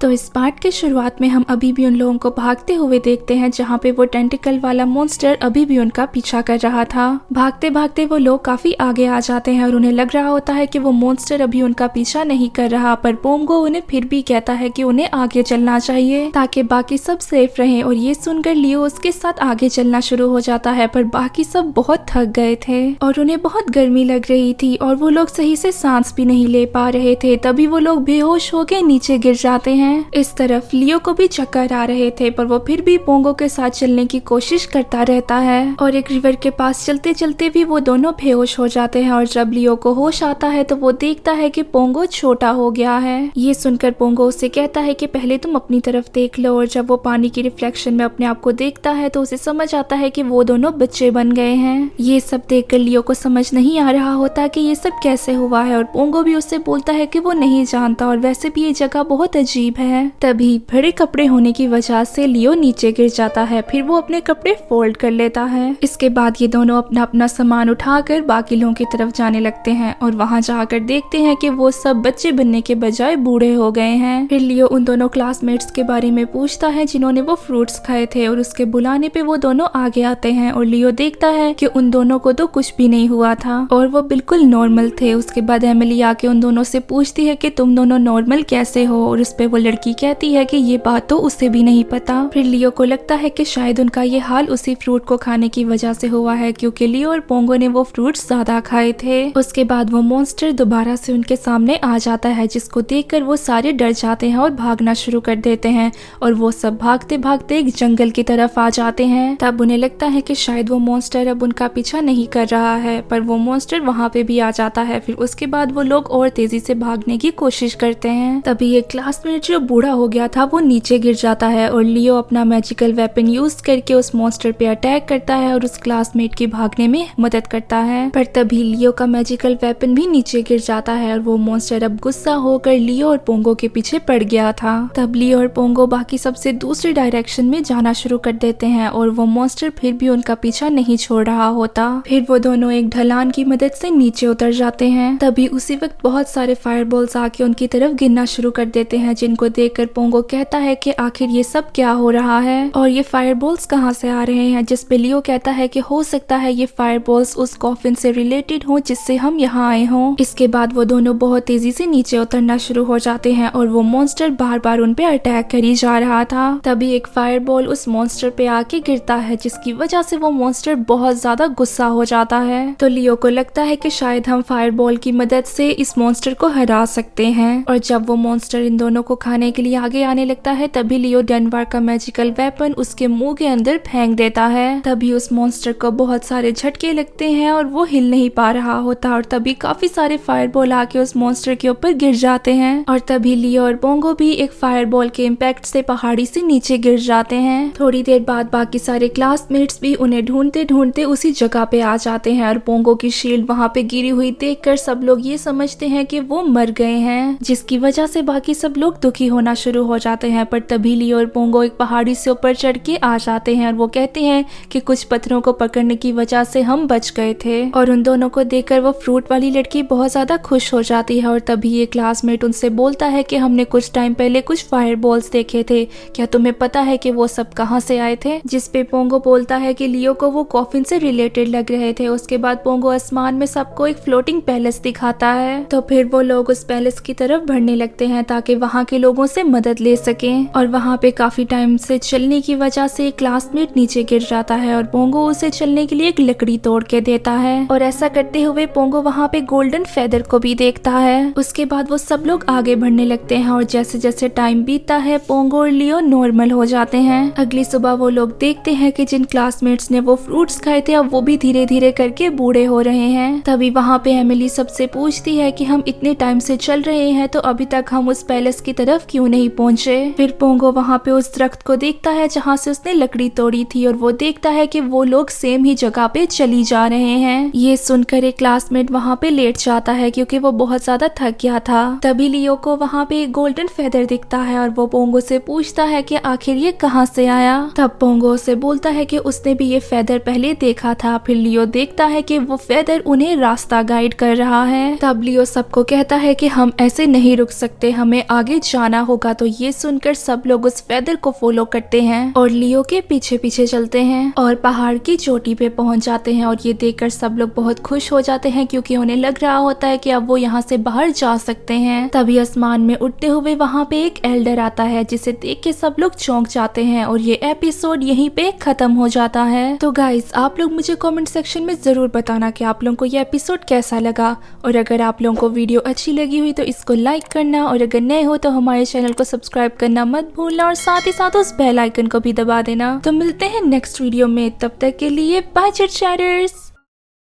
तो इस पार्ट के शुरुआत में हम अभी भी उन लोगों को भागते हुए देखते हैं जहाँ पे वो टेंटिकल वाला मॉन्स्टर अभी भी उनका पीछा कर रहा था। भागते भागते वो लोग काफी आगे आ जाते हैं और उन्हें लग रहा होता है कि वो मॉन्स्टर अभी उनका पीछा नहीं कर रहा, पर पोंगो उन्हें फिर भी कहता है कि उन्हें आगे चलना चाहिए ताकि बाकी सब सेफ रहें। और ये सुनकर लियो उसके साथ आगे चलना शुरू हो जाता है, पर बाकी सब बहुत थक गए थे और उन्हें बहुत गर्मी लग रही थी और वो लोग सही से सांस भी नहीं ले पा रहे थे। तभी वो लोग बेहोश होके नीचे गिर जाते हैं। इस तरफ लियो को भी चक्कर आ रहे थे, पर वो फिर भी पोंगो के साथ चलने की कोशिश करता रहता है और एक रिवर के पास चलते चलते भी वो दोनों बेहोश हो जाते हैं। और जब लियो को होश आता है तो वो देखता है कि पोंगो छोटा हो गया है। ये सुनकर पोंगो उससे कहता है कि पहले तुम अपनी तरफ देख लो। और जब वो पानी की रिफ्लेक्शन में अपने आप को देखता है तो उसे समझ आता है कि वो दोनों बच्चे बन गए हैं। ये सब देखकर लियो को समझ नहीं आ रहा होता कि ये सब कैसे हुआ है और पोंगो भी उससे बोलता है कि वो नहीं जानता और वैसे भी ये जगह बहुत अजीब है। तभी बड़े कपड़े होने की वजह से लियो नीचे गिर जाता है, फिर वो अपने कपड़े फोल्ड कर लेता है। इसके बाद ये दोनों अपना अपना सामान उठाकर बाकी लोगों की तरफ जाने लगते हैं और वहाँ जाकर देखते हैं कि वो सब बच्चे बनने के बजाय बूढ़े हो गए हैं। फिर लियो उन दोनों क्लासमेट्स के बारे में पूछता है जिन्होंने वो फ्रूट्स खाए थे और उसके बुलाने पे वो दोनों आगे आते हैं और लियो देखता है कि उन दोनों को तो कुछ भी नहीं हुआ था और वो बिल्कुल नॉर्मल थे। उसके बाद एमिली आके उन दोनों से पूछती है कि तुम दोनों नॉर्मल कैसे हो, और उस पे वो लड़की कहती है कि ये बात तो उसे भी नहीं पता। फिर लियो को लगता है कि शायद उनका ये हाल उसी फ्रूट को खाने की वजह से हुआ है, क्योंकि लियो और पोंगो ने वो फ्रूट्स ज्यादा खाए थे। उसके बाद वो मॉन्स्टर दोबारा से उनके सामने आ जाता है, जिसको देखकर वो सारे डर जाते हैं और भागना शुरू कर देते हैं और वो सब भागते भागते एक जंगल की तरफ आ जाते हैं। तब उन्हें लगता है कि शायद वो मॉन्स्टर अब उनका पीछा नहीं कर रहा है, पर वो मॉन्स्टर वहाँ पे भी आ जाता है। फिर उसके बाद वो लोग और तेजी से भागने की कोशिश करते हैं। तभी एक क्लासमेट जो बूढ़ा हो गया था वो नीचे गिर जाता है और लियो अपना मैजिकल वेपन यूज करके उस मॉन्स्टर पे अटैक करता है और उस क्लासमेट की भागने में मदद करता है। पर तभी लियो का मैजिकल वेपन भी नीचे गिर जाता है और वो मॉन्स्टर अब गुस्सा होकर लियो और पोंगो के पीछे पड़ गया था। तब लियो और पोंगो बाकी सबसे दूसरी डायरेक्शन में जाना शुरू कर देते हैं और वो मॉन्स्टर फिर भी उनका पीछा नहीं छोड़ रहा होता। फिर वो दोनों एक ढलान की मदद से नीचे उतर जाते हैं। तभी उसी वक्त बहुत सारे फायरबॉल्स आके उनकी तरफ गिरना शुरू कर देते हैं, जिनको देखकर पोंगो कहता है कि आखिर ये सब क्या हो रहा है और ये फायरबॉल्स कहाँ से आ रहे हैं। जिस पे लियो कहता है कि हो सकता है ये फायरबॉल्स उस कॉफिन से रिलेटेड हो जिससे हम यहाँ आए हों। इसके बाद वो दोनों बहुत तेजी से नीचे उतरना शुरू हो जाते हैं और वो मॉन्स्टर बार बार उन पे अटैक करी जा रहा था। तभी एक फायरबॉल उस मॉन्स्टर पे आके गिरता है, जिसकी वजह से वो मॉन्स्टर बहुत ज्यादा गुस्सा हो जाता है। तो लियो को लगता है कि शायद हम फायरबॉल की मदद से इस मॉन्स्टर को हरा सकते हैं। और जब वो मॉन्स्टर इन दोनों को खाने के लिए आगे आने लगता है तभी लियो डेनवर का मैजिकल वेपन उसके मुंह के अंदर फेंक देता है। तभी उस मॉन्स्टर को बहुत सारे झटके लगते हैं और वो हिल नहीं पा रहा होता और तभी काफी सारे फायरबॉल आके उस मॉन्स्टर के ऊपर गिर जाते हैं। और तभी लियो और पोंगो भी एक फायरबॉल के इम्पैक्ट से पहाड़ी से नीचे गिर जाते हैं। थोड़ी देर बाद बाकी सारे क्लासमेट्स भी उन्हें ढूंढते ढूंढते उसी जगह पे आ जाते हैं और पोंगो की शील्ड वहाँ पे गिरी हुई देखकर सब लोग ये समझते हैं कि वो मर गए हैं, जिसकी वजह से बाकी सब लोग दुखी होना शुरू हो जाते हैं। पर तभी लियो और पोंगो एक पहाड़ी से ऊपर चढ़ के आ जाते हैं और वो कहते हैं कि कुछ पत्थरों को पकड़ने की वजह से हम बच गए थे। और उन दोनों को देखकर वो फ्रूट वाली लड़की बहुत ज्यादा खुश हो जाती है। और तभी ये क्लासमेट उनसे बोलता है कि हमने कुछ टाइम पहले कुछ फायरबॉल्स देखे थे, क्या तुम्हें पता है कि वो सब कहाँ से आए थे। जिस पे पोंगो बोलता है कि लियो को वो कॉफिन से रिलेटेड लग रहे थे। उसके बाद पोंगो आसमान में सबको एक फ्लोटिंग पैलेस दिखाता है। तो फिर वो लोग उस पैलेस की तरफ बढ़ने लगते हैं ताकि वहाँ के लोगों से मदद ले सकें। और वहाँ पे काफी टाइम से चलने की वजह से एक क्लासमेट नीचे गिर जाता है और पोंगो उसे चलने के लिए एक लकड़ी तोड़ के देता है। और ऐसा करते हुए पोंगो वहाँ पे गोल्डन फेदर को भी देखता है। उसके बाद वो सब लोग आगे बढ़ने लगते हैं और जैसे जैसे टाइम बीतता है पोंगो और लियो नॉर्मल हो जाते हैं। अगली सुबह वो लोग देखते हैं कि जिन क्लासमेट्स ने वो फ्रूट्स खाए थे अब वो भी धीरे धीरे करके बूढ़े हो रहे हैं। तभी वहाँ पे एमिली सबसे पूछती है कि हम इतने टाइम से चल रहे हैं तो अभी तक हम उस पैलेस की तरफ क्यों नहीं पहुँचे। फिर पोंगो वहाँ पे उस दरख्त को देखता है जहाँ से उसने लकड़ी तोड़ी थी और वो देखता है कि वो लोग सेम ही जगह पे चली जा रहे हैं। ये सुनकर एक क्लासमेट वहाँ पे लेट जाता है क्योंकि वो बहुत ज्यादा थक गया था। तभी लियो को वहाँ पे एक गोल्डन फेदर दिखता है और वो पोंगो से पूछता है कि आखिर ये कहाँ से आया। तब पोंगो से बोलता है कि उसने भी ये फेदर पहले देखा था। फिर लियो देखता है कि वो फेदर उन्हें रास्ता गाइड कर रहा है। तब लियो सबको कहता है कि हम ऐसे नहीं रुक सकते, हमें आगे जाना जाना होगा। तो ये सुनकर सब लोग उस फेदर को फॉलो करते हैं और लियो के पीछे पीछे चलते हैं और पहाड़ की चोटी पे पहुंच जाते हैं। और ये देखकर सब लोग बहुत खुश हो जाते हैं क्योंकि उन्हें लग रहा होता है कि अब वो यहाँ से बाहर जा सकते हैं। तभी आसमान में उड़ते हुए वहाँ पे एक एल्डर आता है जिसे देख के सब लोग चौंक जाते हैं और ये एपिसोड यहीं पे खत्म हो जाता है। तो गाइस, आप लोग मुझे कमेंट सेक्शन में जरूर बताना कि आप लोगों को ये एपिसोड कैसा लगा। और अगर आप लोगों को वीडियो अच्छी लगी हुई तो इसको लाइक करना, और अगर नए हो तो हमारे चैनल को सब्सक्राइब करना मत भूलना, और साथ ही साथ उस बेल आइकन को भी दबा देना। तो मिलते हैं नेक्स्ट वीडियो में, तब तक के लिए बाय चिट चैटर्स।